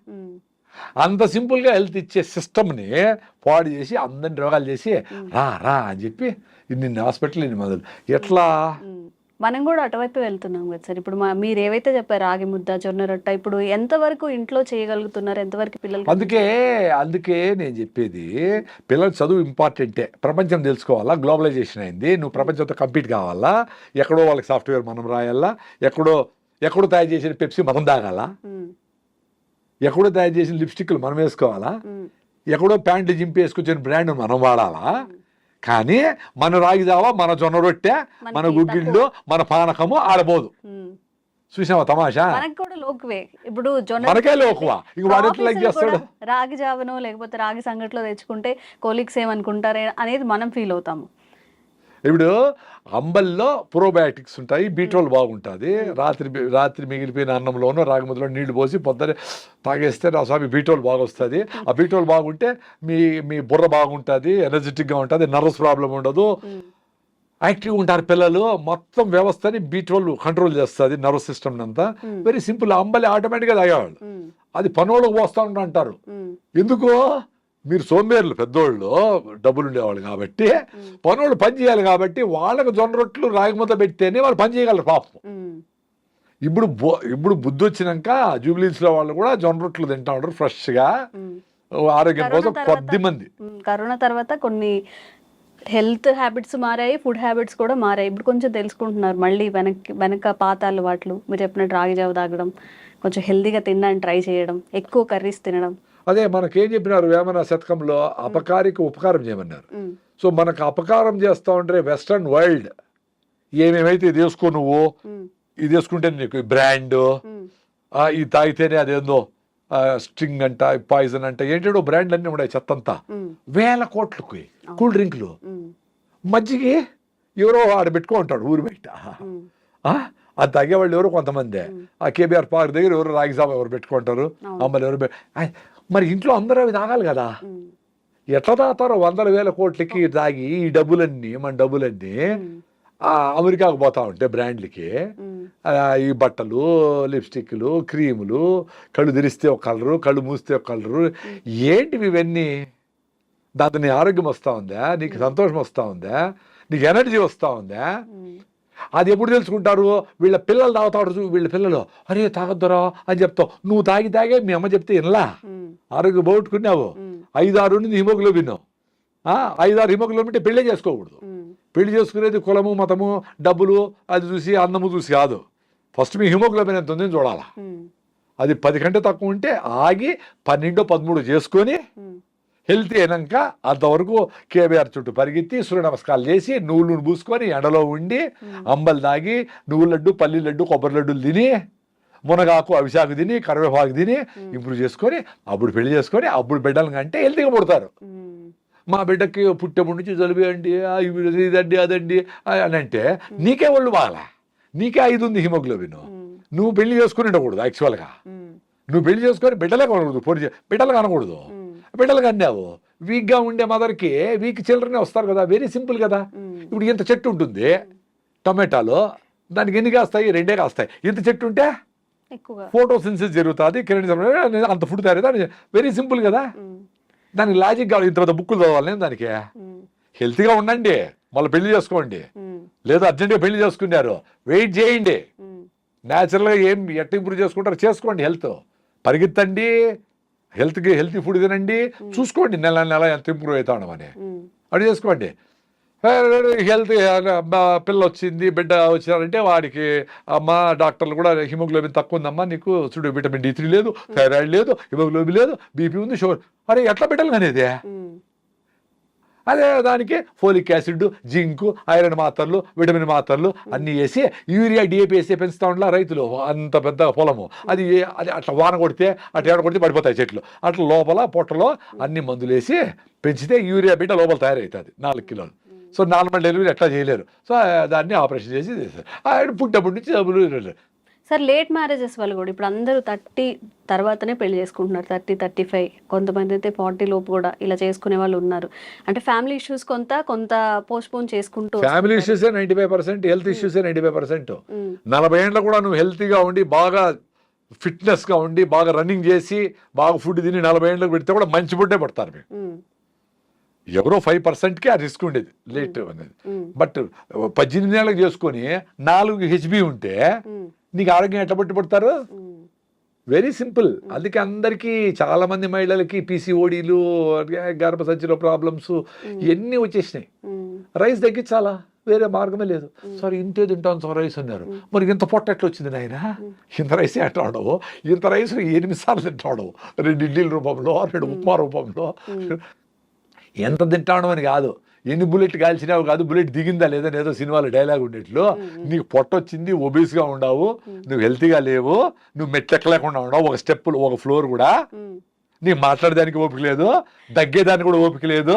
అంత సింపుల్గా హెల్త్ ఇచ్చే సిస్టమ్ని పాడు చేసి అందరిని రోగాలు చేసి రా అని చెప్పి ఇన్ని హాస్పిటల్ ఇన్ని మందులు. ఎట్లా? మనం కూడా అటువైపు వెళ్తున్నాం కదా సార్. ఇప్పుడు మీరు ఏవైతే చెప్పారు రాగి ముద్ద, జొన్న రొట్ట, ఇప్పుడు ఎంతవరకు ఇంట్లో చేయగలుగుతున్నారు, ఎంతవరకు పిల్లలు? అందుకే నేను చెప్పేది, పిల్లలు చదువు ఇంపార్టెంటే, ప్రపంచం తెలుసుకోవాలా, గ్లోబలైజేషన్ అయింది, నువ్వు ప్రపంచంతో కంపీట్ కావాలా, ఎక్కడో వాళ్ళకి సాఫ్ట్వేర్ మనం రాయాలా, ఎక్కడో తయారు చేసిన పెప్సీ మనం తాగాల, ఎక్కడో తయారు చేసిన లిప్స్టిక్లు మనం వేసుకోవాలా, ఎక్కడో ప్యాంట్లు జింపి వేసుకొచ్చిన బ్రాండ్ మనం వాడాలా. కానీ మన రాగి జావా, మన జొన్న రొట్టె, మన గుగ్గిళ్ళు, మన పానకము ఆడబోదు. చూసావా తమాషా? ఇప్పుడు మనకే లోకువా, ఇంక వాడు ఎట్లా లైక్ చేస్తాడు? రాగి జావనో లేకపోతే రాగి సంగట్లో తెచ్చుకుంటే కొలీగ్స్ ఏమనుకుంటారే అనేది మనం ఫీల్ అవుతాము. ఇప్పుడు అంబల్లో ప్రోబయాటిక్స్ ఉంటాయి, బీట్రోల్ బాగుంటుంది. రాత్రి మిగిలిపోయిన అన్నంలోనూ రాగి ముద్దలో నీళ్లు పోసి పొద్దునే తాగేస్తే నా స్వామి బీట్రోల్ బాగా వస్తుంది. ఆ బీట్రోల్ బాగుంటే మీ బుర్ర బాగుంటుంది, ఎనర్జెటిక్గా ఉంటుంది, నర్వస్ ప్రాబ్లం ఉండదు, యాక్టివ్గా ఉంటారు పిల్లలు. మొత్తం వ్యవస్థని బీట్రోల్ కంట్రోల్ చేస్తుంది, నర్వస్ సిస్టమ్ అంతా. Very simple. అంబలి ఆటోమేటిక్గా తాగేవాళ్ళు, అది పనోళ్ళకు పోస్తా ఉంటారు. ఎందుకు? మీరు సోంబేర్లు, పెద్దోళ్ళు డబ్బులు ఉండేవాళ్ళు కాబట్టి, పనులు పని చేయాలి కాబట్టి వాళ్ళకు జొన్న రొట్టెలు రాగి ముద్ద పెడితేనే వాళ్ళు పని చేయగలరు పాపం. ఇప్పుడు బుద్ధి వచ్చినాక జూబ్లీస్లో వాళ్ళు కూడా జొన్న రొట్టెలు తింటా ఉంటారు ఫ్రెష్గా, ఆరోగ్యం కోసం. కొద్ది మంది కరోనా తర్వాత కొన్ని హెల్త్ హ్యాబిట్స్ మారాయి, ఫుడ్ హ్యాబిట్స్ కూడా మారాయి. ఇప్పుడు కొంచెం తెలుసుకుంటున్నారు మళ్ళీ వెనక పాత అలవాట్లు. మీరు చెప్పినట్టు రాగి జావ తాగడం, కొంచెం హెల్తీగా తినడానికి ట్రై చేయడం, ఎక్కువ కర్రీస్ తినడం. అదే మనకేం చెప్పినారు వేమన శతకంలో, అపకారికి ఉపకారం చేయమన్నారు. సో మనకు అపకారం చేస్తా ఉంటే వెస్ట్రన్ వరల్డ్ ఏమేమైతే ఇది వేసుకో, నువ్వు ఇది వేసుకుంటే నీకు బ్రాండ్, ఇది తాగితేనే అదేందో స్ట్రింగ్ అంట, పాయిజన్ అంట, ఏంటో బ్రాండ్లు అన్నీ ఉన్నాయి చెత్తంతా. 1000 కోట్లకి కూల్ డ్రింక్లు, మజ్జిగి ఎవరో ఆడ పెట్టుకో ఉంటాడు ఊరు బయట. అది తాగేవాళ్ళు ఎవరు కొంతమంది, ఆ కేబీఆర్ పార్క్ దగ్గర ఎవరు రాగి జావ ఎవరు పెట్టుకుంటారు, అమ్మలు ఎవరు. మరి ఇంట్లో అందరూ అవి తాగాలి కదా, ఎట్లా తాగుతారో 100,000 కోట్లకి తాగి ఈ డబ్బులన్నీ, మన డబ్బులన్నీ అమెరికాకు పోతా ఉంటే బ్రాండ్లకి, ఈ బట్టలు, లిప్స్టిక్లు, క్రీములు, కళ్ళు తెరిస్తే ఒక కలరు, కళ్ళు మూస్తే ఒక కలరు, ఏంటివి ఇవన్నీ? దాంతో నీ ఆరోగ్యం వస్తూ ఉందా, నీకు సంతోషం వస్తూ ఉందా, నీకు ఎనర్జీ వస్తూ ఉందా? అది ఎప్పుడు తెలుసుకుంటారు? వీళ్ళ పిల్లలు తాగుతాడు, వీళ్ళ పిల్లలు అరే తాగొద్దురా అని చెప్తావు, నువ్వు తాగే మీ అమ్మ చెప్తే వినలా, ఆరోగ్యం పోగొట్టుకున్నావు. 5-6 ఉంది హిమోగ్లోబిన్, 5-6 హిమోగ్లోబిన్ అంటే పెళ్ళే చేసుకోకూడదు. పెళ్లి చేసుకునేది కులము, మతము, డబ్బులు అది చూసి, అన్నము చూసి కాదు. ఫస్ట్ మీ హిమోగ్లోబిన్ ఎంత ఉందని చూడాలా. అది 10 కంటే తక్కువ ఉంటే ఆగి 12-13 చేసుకొని హెల్తీ అయినాక అంతవరకు కేబీఆర్ చుట్టూ పరిగెత్తి సూర్య నమస్కారాలు చేసి నువ్వులు పూసుకొని ఎండలో ఉండి అంబలు తాగి నువ్వుల లడ్డు, పల్లి లడ్డు, కొబ్బరి లడ్డులు తిని మునగాకు అవిశాకు తిని కరివేపాకు తిని ఇంప్రూవ్ చేసుకొని అప్పుడు పెళ్లి చేసుకొని అప్పుడు బిడ్డలు కంటే హెల్తీగా పుడతారు. మా బిడ్డకి పుట్టేప్పటి నుంచి జలుబు అండి ఇదండి అదండి అని అంటే నీకే ఒళ్ళు బాగలా, నీకే 5 ఉంది హిమోగ్లోబిన్, నువ్వు పెళ్లి చేసుకుని ఉండకూడదు. యాక్చువల్గా నువ్వు పెళ్లి చేసుకొని బిడ్డలే కొనకూడదు, బిడ్డలు కనకూడదు. బిడ్డలు కన్నావు వీక్గా ఉండే మదర్కి వీక్ చిల్డ్రనే వస్తారు కదా, వెరీ సింపుల్ కదా. ఇప్పుడు ఇంత చెట్టు ఉంటుంది టొమాటోలో, దానికి ఎన్ని కాస్తాయి? 2 కాస్తాయి. ఇంత చెట్టు ఉంటే ఫోటోసిన్సిస్ జరుగుతుంది, కిరణ్ అంత ఫుడ్ తయారైతే, వెరీ సింపుల్ కదా. దానికి లాజిక్ కావాలి, ఇంత పెద్ద బుక్కులు చదవాలి దానికి. హెల్తీగా ఉండండి, మళ్ళీ పెళ్లి చేసుకోండి. లేదా అర్జెంట్గా పెళ్లి చేసుకున్నారు, వెయిట్ చేయండి. న్యాచురల్గా ఏం ఎట్ట ఇంప్రూవ్ చేసుకుంటారు చేసుకోండి. హెల్త్ పరిగెత్తండి, హెల్తీ ఫుడ్ తినండి, చూసుకోండి నెల ఎంత ఇంప్రూవ్ అవుతాం అని అది చేసుకోండి. హెల్త్ పిల్ల వచ్చింది బిడ్డ వచ్చారంటే వాడికి అమ్మ డాక్టర్లు కూడా హిమోగ్లోబిన్ తక్కువ ఉందమ్మా నీకు, చూడు విటమిన్ D3 లేదు, థైరాయిడ్ లేదు, హిమోగ్లోబిన్ లేదు, బీపీ ఉంది, షుగర్. అరే ఎట్లా బిడ్డలు అనేది? అదే దానికి ఫోలిక్ యాసిడ్, జింకు, ఐరన్ మాత్రలు, విటమిన్ మాత్రలు అన్నీ వేసి యూరియా DAP వేసి పెంచుతా ఉండాల రైతులు. అంత పెద్ద పొలము అది అట్లా వాన కొడితే అట్లా ఏడ కొడితే పడిపోతాయి చెట్లు. అట్లా లోపల పొట్టలో అన్ని మందులు వేసి పెంచితే యూరియా బిడ్డ లోపల తయారవుతుంది 4 కిలోలు. సో నార్మల్ డెలివరీ ఎట్లా చేయలేరు, సో దాన్ని ఆపరేషన్ చేసి చేస్తారు. పుట్టినప్పటి నుంచి డబ్బులు. సార్ లేట్ మ్యారేజెస్ వల్ల కూడా ఇప్పుడు అందరూ 30 తర్వాతనే పెళ్లి చేసుకుంటున్నారు, 30, 35, కొంతమంది అయితే 40 లోపు కూడా ఇలా చేసుకునే వాళ్ళు ఉన్నారు. అంటే ఫ్యామిలీ ఇష్యూస్ కొంత పోస్ట్పోన్ చేసుకుంటూ. ఫ్యామిలీ ఇష్యూసే 95%, హెల్త్ ఇష్యూసే 95%. 40 ఏళ్ళలో కూడా నువ్వు హెల్తీగా ఉండి బాగా ఫిట్నెస్గా ఉండి బాగా రన్నింగ్ చేసి బాగా ఫుడ్ తిని 40 ఏళ్ళకి పెడితే కూడా మంచి ఫుడ్డే పడతారు మీకు. ఎవరో 5%కి ఆ రిస్క్ ఉండేది లేట్ అనేది. బట్ 18 ఏళ్ళకి చేసుకొని 4 HB ఉంటే నీకు ఆరోగ్యం ఎట్లా పట్టుబడతారు? Very simple. అందుకే అందరికీ చాలా మంది మహిళలకి PCODలు, గర్భసంచిలో ప్రాబ్లమ్స్ ఇవన్నీ వచ్చేసినాయి. రైస్ తగ్గించాలా, వేరే మార్గమే లేదు. సార్ ఇంతే తింటాను సార్ రైస్ అన్నారు. మరి ఇంత పొట్ట ఎట్లా వచ్చింది నాయన? ఇంత రైస్ ఎట్లా ఆడవు? ఇంత రైస్ 8 సార్లు తింటాడు, 2 ఇడ్లీల రూపంలో, 2 ఉప్మా రూపంలో. ఎంత తింటాడు అని కాదు, ఎన్ని బుల్లెట్ కాల్చినావు కాదు, బుల్లెట్ దిగిందా లేదా ఏదో సినిమాలో డైలాగ్ ఉండేట్లు. నీకు పొట్ట వచ్చింది, ఒబీస్గా ఉండవు, నువ్వు హెల్తీగా లేవు, నువ్వు మెట్లెక్కలేకుండా ఉండవు, ఒక స్టెప్పులు ఒక ఫ్లోర్ కూడా, నీకు మాట్లాడడానికి ఓపిక లేదు, దగ్గేదానికి కూడా ఓపిక లేదు.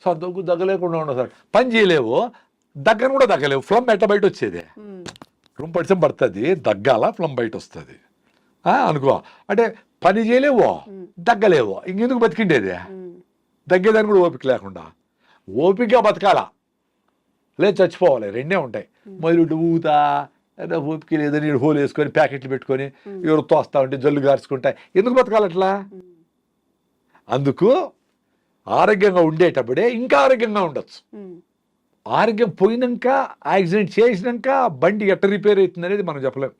సో దగ్గలేకుండా ఉండవు సార్, పని చేయలేవు, దగ్గర కూడా దగ్గలేవు. ఫ్లమ్ ఎట్ట బయట వచ్చేది? రూమ్ పడిసం పడుతుంది, దగ్గాల ఫ్లమ్ బయట వస్తుంది అనుకో. అంటే పని చేయలేవు, దగ్గలేవు, ఇంకెందుకు బతికిండేది? దగ్గేదానికి కూడా ఓపిక లేకుండా. ఓపికగా బతకాలా, లేదు చచ్చిపోవాలి, 2 ఉంటాయి. మొదలు ఊతా ఓపిక లేదని హోల్ వేసుకొని ప్యాకెట్లు పెట్టుకొని ఎవరు తోస్తా ఉంటే జల్లు గార్చుకుంటాయి. ఎందుకు బతకాలి అట్లా? అందుకు ఆరోగ్యంగా ఉండేటప్పుడే ఇంకా ఆరోగ్యంగా ఉండొచ్చు. ఆరోగ్యం పోయినాక, యాక్సిడెంట్ చేసినాక బండి ఎట్ట రిపేర్ అవుతుంది అనేది మనం చెప్పలేం.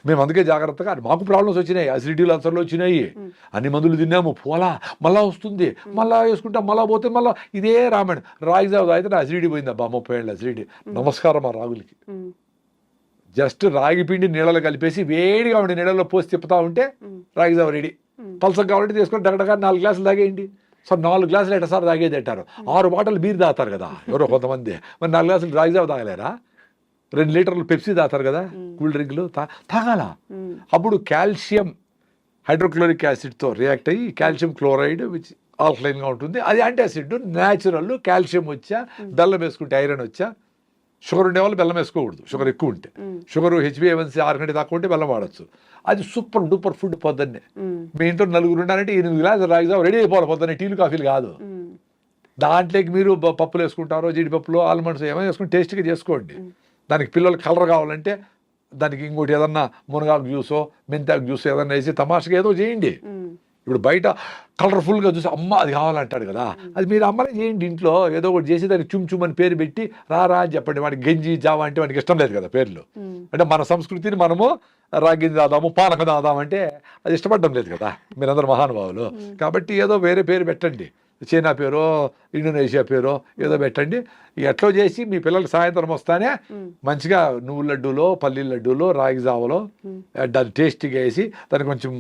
మేము అందుకే జాగ్రత్తగా, మాకు ప్రాబ్లమ్స్ వచ్చినాయి, అసిడిటీలు అల్సర్లు వచ్చినాయి, అన్ని మందులు తిన్నాము, పోలా మళ్ళా వస్తుంది, మళ్ళా వేసుకుంటాం, మళ్ళా పోతే మళ్ళీ ఇదే రామాయణం. రాగి జావ అయితే నా అసిడిటీ పోయిందబ్బా, 30 ఏళ్ళ అసిడిటీ. నమస్కారం ఆ రాగులకి. జస్ట్ రాగి పిండి నీళ్ళలో కలిపేసి వేడిగా ఉండి నీళ్ళలో పోసి తిప్పుతా ఉంటే రాగి జావ రెడీ. పల్సగా కావాలంటే తీసుకొని దగ్గర 4 గ్లాసులు తాగేయండి. సో 4 గ్లాసులు ఎట్టసారి తాగేది అంటారు. 6 బాటలు బీర్ తాగుతారు కదా ఎవరో కొంతమంది, మరి 4 గ్లాసులు రాగి జావ తాగలేరా? 2 లీటర్లు పెప్సీ తాగుతారు కదా, కూల్ డ్రింక్లు తాగాల. అప్పుడు కాల్షియం హైడ్రోక్లోరిక్ యాసిడ్తో రియాక్ట్ అయ్యి కాల్షియం క్లోరైడ్ విచ్ ఆల్కలైన్గా ఉంటుంది, అది యాంటాసిడ్, న్యాచురల్. కాల్షియం వచ్చా, బెల్లం వేసుకుంటే ఐరన్ వచ్చా. షుగర్ ఉండేవాళ్ళు బెల్లం వేసుకోకూడదు, షుగర్ ఎక్కువ ఉంటే. షుగర్ HbA1c 6 కంటే తక్కువ ఉంటే బెల్లం వాడచ్చు. అది సూపర్ డూపర్ ఫుడ్. పొద్దున్నే మీ ఇంట్లో 4 ఉన్నారంటే 8 గ్లాసులు రాగి జావ రెడీ అయిపోవాలి పొద్దున్నే, టీలు కాఫీలు కాదు. దాంట్లోకి మీరు పప్పులు వేసుకుంటారో, జీడిపప్పులు, ఆల్మండ్స్ ఏమైనా వేసుకుని టేస్ట్గా చేసుకోండి. దానికి పిల్లలకి కలర్ కావాలంటే దానికి ఇంకోటి ఏదన్నా మునగాకు జ్యూసో, మెంతాకు జ్యూసో ఏదన్నా వేసి తమాషగా ఏదో చేయండి. ఇప్పుడు బయట కలర్ఫుల్గా చూసి అమ్మ అది కావాలంటాడు కదా, అది మీరు అమ్మనే చేయండి ఇంట్లో. ఏదో ఒకటి చేసి దానికి చుమ్ అని పేరు పెట్టి రా అని చెప్పండి. వాడికి గంజి జావా అంటే వాడికి ఇష్టం లేదు కదా పేర్లు. అంటే మన సంస్కృతిని మనము రాగింది దాదాము, పానకం దాదామంటే అది ఇష్టపడడం లేదు కదా మీరందరూ మహానుభావులు. కాబట్టి ఏదో వేరే పేరు పెట్టండి, చైనా పేరో, ఇండోనేషియా పేరో ఏదో పెట్టండి. ఎట్లో చేసి మీ పిల్లలకి సాయంత్రం వస్తానే మంచిగా నువ్వుల లడ్డూలో, పల్లీల లడ్డూలో, రాగి జావలో దాన్ని టేస్టీగా వేసి, దానికి కొంచెం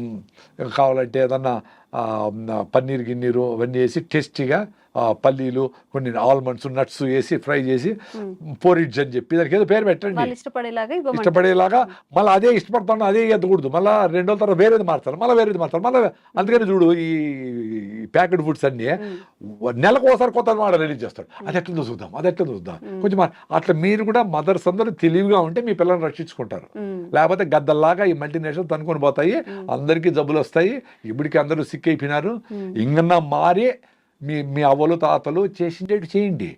కావాలంటే ఏదన్నా పన్నీర్ గిన్నీరు అవన్నీ వేసి టేస్టీగా పల్లీలు, కొన్ని ఆల్మండ్స్, నట్స్ వేసి ఫ్రై చేసి పోరిడ్జ్ అని చెప్పి దానికి ఏదో పేరు పెట్టండి, వాళ్ళు ఇష్టపడేలాగా ఇవ్వమంటారు. ఇష్టపడేలాగా. మళ్ళీ అదే ఇష్టపడతాను, అదే ఎద్దకూడదు, మళ్ళీ 2 రోజుల తర్వాత వేరేది మార్చాలి, మళ్ళీ వేరేది మార్చాలి, మళ్ళీ. అందుకని చూడు ఈ ప్యాకెట్ ఫుడ్స్ అన్నీ నెలకు ఒకసారి కొత్త మోడల్ రిలీజ్ చేస్తాడు. అది ఎట్లా చూద్దాం, అది ఎట్లా చూద్దాం, కొంచెం అట్లా మీరు కూడా మదర్స్ అందరూ తెలివిగా ఉంటే మీ పిల్లల్ని రక్షించుకుంటారు. లేకపోతే గద్దల్లాగా ఈ మల్టీనేషనల్ తనుకొని పోతాయి, అందరికీ జబ్బులు వస్తాయి. ఇప్పటికి అందరూ సిక్ అయిపోయినారు. ఇంకన్నా మారి మీ అవ్వలు తాతలు చేసిండేటి చేయండి.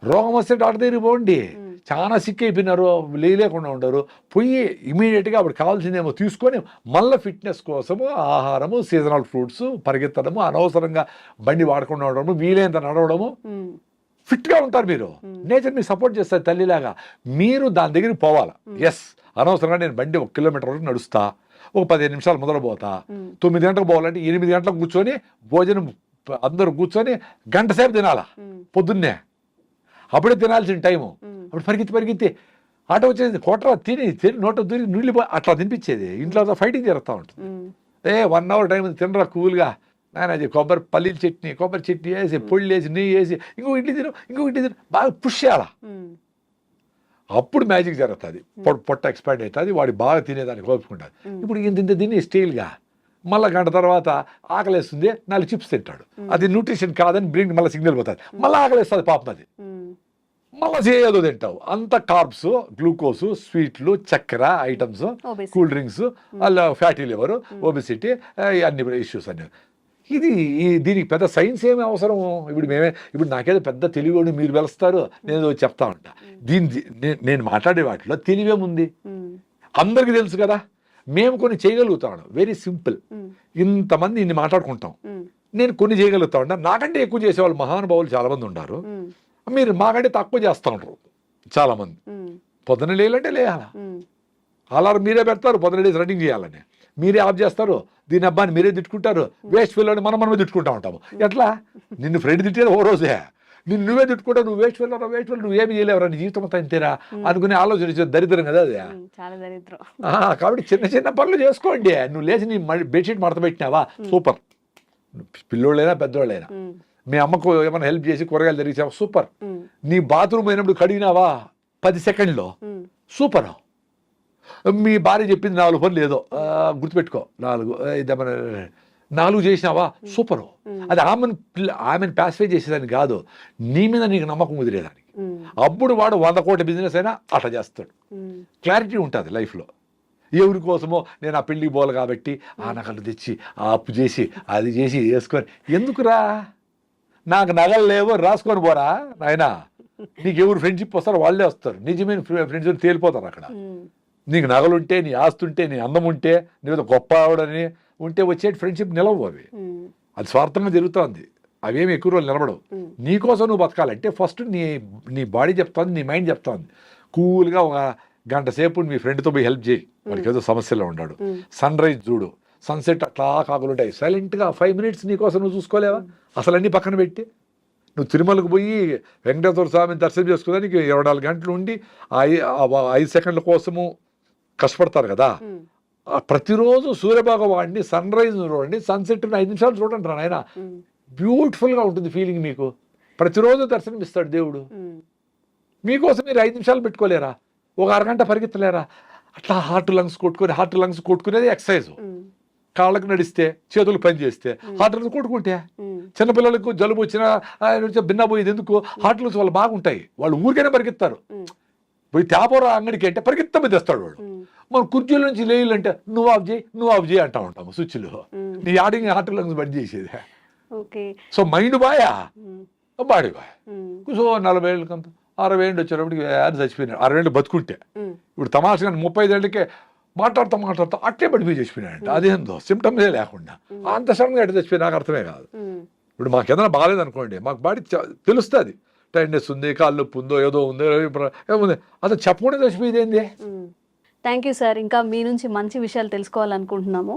రోగం వస్తే డాక్టర్ దగ్గరికి పోండి. చాలా సిక్ అయిపోయినారు, లేకుండా ఉండరు, పోయి ఇమీడియట్గా అప్పుడు కావాల్సిందేమో తీసుకొని మళ్ళీ ఫిట్నెస్ కోసము ఆహారము, సీజనల్ ఫ్రూట్స్, పరిగెత్తడము, అనవసరంగా బండి వాడకుండా ఉండడము, వీలైనంత నడవడము, ఫిట్గా ఉంటారు మీరు. నేచర్ మీకు సపోర్ట్ చేస్తుంది తల్లిలాగా. మీరు దాని దగ్గరికి పోవాలా. ఎస్, అనవసరంగా నేను బండి 1 కిలోమీటర్ వరకు నడుస్తా, ఒక 15 నిమిషాలు మొదలు పోతా, 9 గంటలకు పోవాలంటే 8 గంటలకు కూర్చొని భోజనం అందరూ కూర్చొని గంట సేపు తినాలా పొద్దున్నే. అప్పుడే తినాల్సిన టైము. అప్పుడు పరిగెత్తి ఆట వచ్చేది, కొట్ర తిని నోట దూరి నీళ్ళు అట్లా తినిపించేది. ఇంట్లో ఫైటింగ్ జరుగుతూ ఉంటుంది. 1 అవర్ టైం తినరా కూల్గా, నాయన అది పల్లీల చట్నీ, కొబ్బరి చట్నీ వేసి, పొళ్ళు వేసి, నెయ్యి వేసి, ఇంకొక ఇడ్లీ తిను బాగా పుష్ చేయాలా. అప్పుడు మ్యాజిక్ జరుగుతుంది. పొట్ట ఎక్స్పాండ్ అవుతుంది, వాడి బాగా తినేదానికి కోపుకుంటుంది. ఇప్పుడు ఇంత తిని స్టీల్గా మళ్ళీ గంట తర్వాత ఆకలేస్తుంది, 4 చిప్స్ తింటాడు. అది న్యూట్రిషన్ కాదని బ్రెయిన్ మళ్ళీ సిగ్నల్ పోతుంది, మళ్ళీ ఆకలేస్తుంది పాపం. అది మళ్ళీ చేయదో తింటావు. అంత కార్బ్స్, గ్లూకోజ్, స్వీట్లు, చక్కెర ఐటమ్స్, కూల్ డ్రింక్స్, అలా ఫ్యాటీ లివర్, ఒబెసిటీ, అన్ని ఇష్యూస్ అన్నీ. దీనికి పెద్ద సైన్స్ ఏమి అవసరం? ఇప్పుడు నాకేదో పెద్ద తెలివి మీరు వెలుస్తారు, నేను చెప్తా ఉంటా. నేను మాట్లాడే వాటిలో తెలివేముంది? అందరికీ తెలుసు కదా. మేము కొన్ని చేయగలుగుతాం, వెరీ సింపుల్. ఇంతమంది ఇన్ని మాట్లాడుకుంటాం, నేను కొన్ని చేయగలుగుతా ఉంటాను. నాకంటే ఎక్కువ చేసేవాళ్ళు మహానుభావులు చాలా మంది ఉన్నారు. మీరు మాకంటే తక్కువ చేస్తూ ఉంటారు చాలా మంది. పొద్దున లేయాలంటే లేయాలా, అలారం మీరే పెడతారు, పొద్దున లేసి రన్నింగ్ చేయాలని మీరే ఆఫ్ చేస్తారు. దీని అబ్బాయిని మీరే తిట్టుకుంటారు, వేస్ట్ ఫెలోని మనమే తిట్టుకుంటా ఉంటాము. ఎట్లా? నిన్ను ఫ్రెండ్ తిట్టేది ఓ రోజే, నువ్వే తిట్టుకుంటావు, నువ్వు వేస్ట్ ఫెలో నువ్వేమి చేయలేవరా, నీ జీవితం అంతా ఇంతేరా అనుకునే ఆలోచన దరిద్రం కదా అది. కాబట్టి చిన్న పనులు చేసుకోండి. నువ్వు లేచి నీ బెడ్షీట్ మడత పెట్టినావా, సూపర్. పిల్లోళ్ళైనా పెద్దోళ్ళైనా, మీ అమ్మకు ఏమైనా హెల్ప్ చేసి కూరగాయలు తెరిచావా, సూపర్. నీ బాత్రూమ్ అయినప్పుడు కడిగినావా 10 సెకండ్లో, సూపర్. మీ భార్య చెప్పింది 4 పనులు ఏదో గుర్తుపెట్టుకో, 4 చేసినావా, సూపరు. అది ఆమెను ప్యాసిఫై చేసేదాన్ని కాదు, నీ మీద నీకు నమ్మకం కుదిరేదానికి. అప్పుడు వాడు 100 కోట్ల బిజినెస్ అయినా అట్లా చేస్తాడు. క్లారిటీ ఉంటుంది లైఫ్లో. ఎవరి కోసమో నేను ఆ పెళ్ళికి పోవాలి కాబట్టి ఆ నగలు తెచ్చి ఆ అప్పు చేసి అది చేసి వేసుకొని ఎందుకురా, నాకు నగలు లేవో రాసుకొని పోరా నాయనా. నీకు ఎవరు ఫ్రెండ్షిప్ వస్తారో వాళ్ళే వస్తారు, నిజమైన ఫ్రెండ్స్ తేలిపోతారు అక్కడ. నీకు నగలుంటే, నీ ఆస్తుంటే, నీ అందం ఉంటే, నీ గొప్ప ఆవిడని ఉంటే వచ్చే ఫ్రెండ్షిప్ నిలవు. అది స్వార్థంగా జరుగుతుంది, అవేమి ఎక్కువ రోజులు నిలబడవు. నీకోసం నువ్వు బతకాలంటే ఫస్ట్ నీ బాడీ చెప్తాను, నీ మైండ్ చెప్తాను. కూల్గా ఒక గంట సేపు మీ ఫ్రెండ్తో పోయి హెల్ప్ చేయి, వాడికి ఏదో సమస్యలో ఉన్నాడు. సన్ రైజ్ చూడు, సన్సెట్ అట్లా కాకులు ఉంటాయి, సైలెంట్గా 5 మినిట్స్ నీకోసం నువ్వు చూసుకోలేవా? అసలు అన్నీ పక్కన పెట్టి నువ్వు తిరుమలకు పోయి వెంకటేశ్వర స్వామిని దర్శనం చేసుకోవడానికి 24 గంటలు ఉండి 5 సెకండ్ల కోసము కష్టపడతారు కదా. ప్రతిరోజు సూర్యభగవాన్ని సన్ రైజ్ చూడండి, సన్సెట్ 5 నిమిషాలు చూడండి నాయన, బ్యూటిఫుల్గా ఉంటుంది ఫీలింగ్ మీకు. ప్రతిరోజు దర్శనం ఇస్తాడు దేవుడు. మీకోసం మీరు 5 నిమిషాలు పెట్టుకోలేరా? ఒక అరగంట పరిగెత్తలేరా? అట్లా హార్ట్ లంగ్స్ కొట్టుకునేది ఎక్సర్సైజ్. కాళ్ళకు నడిస్తే, చేతులు పని చేస్తే హార్ట్ లంగ్స్ కొట్టుకుంటే, చిన్నపిల్లలకు జలుబు వచ్చినా భిన్న పోయేది ఎందుకు? హార్ట్ లంగ్స్ వాళ్ళు బాగుంటాయి, వాళ్ళు ఊరికైనా పరిగెత్తారు. పోయి తేపరా అంగడికి అంటే పరిగెత్తమే తెస్తాడు వాడు. మన కుర్చీల నుంచి లేయాలంటే నువ్వు ఆఫ్ చేయి అంటా ఉంటాము స్విచ్లు. నీ ఆడికి హార్ట్ లంగ్స్ బంద్ చేసేది. సో మైండ్ బాయా, బాడీ బాయ్. సో 40 ఏళ్ళకంత 60 ఏళ్ళు వచ్చేటప్పటికి చచ్చిపోయినాడు. 60 ఏళ్ళు బతుకుంటే, ఇప్పుడు తమాషగా 35 ఏళ్ళకే మాట్లాడుతూ అట్లే పడిపోయి చచ్చిపోయినాడంట. అదేందో సిమ్టమ్సే లేకుండా అంత సడన్గా ఎట్లా చచ్చిపోయి నాకు అర్థమే కాదు. ఇప్పుడు మాకు ఏదైనా బాగాలేదు అనుకోండి, మాకు బాడీ తెలుస్తుంది, టైర్నెస్ ఉంది, కాళ్ళు నొప్పి ఉందో, ఏదో ఉందో, ఏముంది, అసలు చెప్పకుండా చచ్చిపోయేది ఏంది. Thank you sir. ఇంకా మీ నుంచి మంచి విషయాలు తెలుసుకోవాలనుకుంటున్నాము.